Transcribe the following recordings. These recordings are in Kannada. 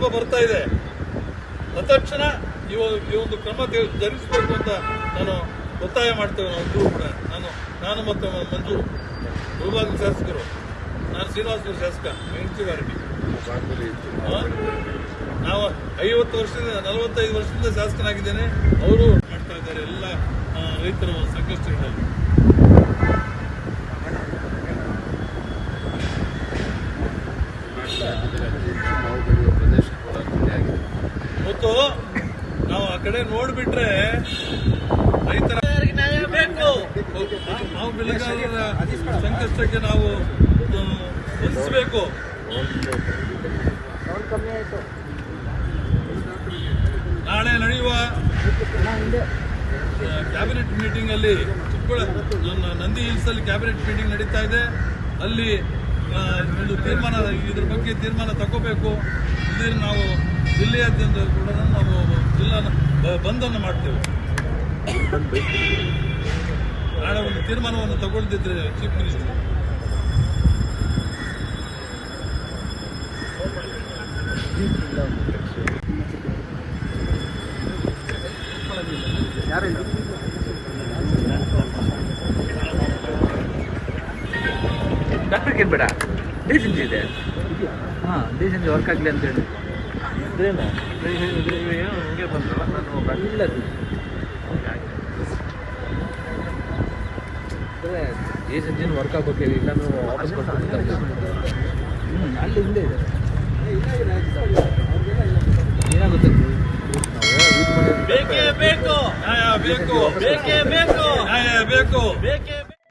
ಸಂದರ್ಭ ಬರ್ತಾ ಇದೆ. ತತ್ಕ್ಷಣ ಈ ಒಂದು ಕ್ರಮ ಜರುಗಿಸಬೇಕು ಅಂತ ನಾನು ಒತ್ತಾಯ ಮಾಡ್ತೇವೆ. ನಾವಿಬ್ಬರು ಕೂಡ ನಾನು ಮತ್ತು ಮಂಜು ಮುಳಬಾಗಿಲು ಶಾಸಕರು, ನಾನು ಶ್ರೀನಿವಾಸಪುರ ಶಾಸಕ, ಮೆಣಸಿನಕಾಯಿ. ನಾವು 50 ವರ್ಷದಿಂದ 45 ವರ್ಷದಿಂದ ಶಾಸಕನಾಗಿದ್ದೇನೆ. ಅವರು ಮಾಡ್ತಾ ಇದ್ದಾರೆ ಎಲ್ಲ ರೈತರ ಸಂಕಷ್ಟಗಳಲ್ಲಿ. ಮತ್ತು ನಾವು ಆ ಕಡೆ ನೋಡ್ಬಿಟ್ರೆ ರೈತರ ಬೇಕು, ನಾವು ಬೆಳೆಗಾರರ ಸಂಕಷ್ಟಕ್ಕೆ ನಾವು ಸ್ಪಂದಿಸಬೇಕು. ನಾಳೆ ನಡೆಯುವ ಕ್ಯಾಬಿನೆಟ್ ಮೀಟಿಂಗ್ ಅಲ್ಲಿ ನಂದಿ ಹಿಲ್ಸ್ ಅಲ್ಲಿ ಕ್ಯಾಬಿನೆಟ್ ಮೀಟಿಂಗ್ ನಡೀತಾ ಇದೆ. ಅಲ್ಲಿ ಒಂದು ಇದ್ರ ಬಗ್ಗೆ ತೀರ್ಮಾನ ತಗೋಬೇಕು. ಇದನ್ನು ನಾವು ಜಿಲ್ಲೆಯಾದ್ಯಂತ ಕೂಡ ನಾವು ಜಿಲ್ಲಾ ಬಂದನ್ನು ಮಾಡ್ತೇವೆ. ನಾಳೆ ಒಂದು ತೀರ್ಮಾನವನ್ನು ತಗೊಳ್ತಿದ್ರೆ ಚೀಫ್ ಮಿನಿಸ್ಟರ್ ಡಾಕ್ಟರ್ಗೆ ಏನು ಬೇಡ, ಡಿಸೆನ್ಸಿ ಇದೆ. ಹಾಂ, ಡಿಸೆನ್ಸಿ ವರ್ಕ್ ಆಗಲಿ ಅಂತೇಳಿ ಇದೇನು ಹಂಗೆ ಬಂದ್ರಲ್ಲ, ನಾನು ಇಲ್ಲ ಡಿಸೆನ್ಸಿನ ವರ್ಕ್ ಆಗಬೇಕು. ಇಲ್ಲ ನಾವು ವಾಪಸ್ ಕೊಟ್ಟು ಅಲ್ಲಿ ಹಿಂದೆ ಇದೆ. ಏನಾಗುತ್ತೆ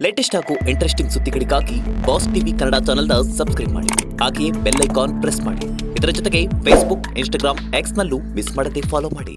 ಲೇಟೆಸ್ಟ್ ಹಾಗೂ ಇಂಟ್ರೆಸ್ಟಿಂಗ್ ಸುದ್ದಿಗಳಿಗಾಗಿ ಬಾಸ್ ಟಿವಿ ಕನ್ನಡ ಚಾನೆಲ್ನ ಸಬ್ಸ್ಕ್ರೈಬ್ ಮಾಡಿ. ಹಾಗೆಯೇ ಬೆಲ್ ಐಕಾನ್ ಪ್ರೆಸ್ ಮಾಡಿ. ಇದರ ಜೊತೆಗೆ ಫೇಸ್ಬುಕ್, ಇನ್ಸ್ಟಾಗ್ರಾಮ್, ಎಕ್ಸ್ ನಲ್ಲೂ ಮಿಸ್ ಮಾಡದೆ ಫಾಲೋ ಮಾಡಿ.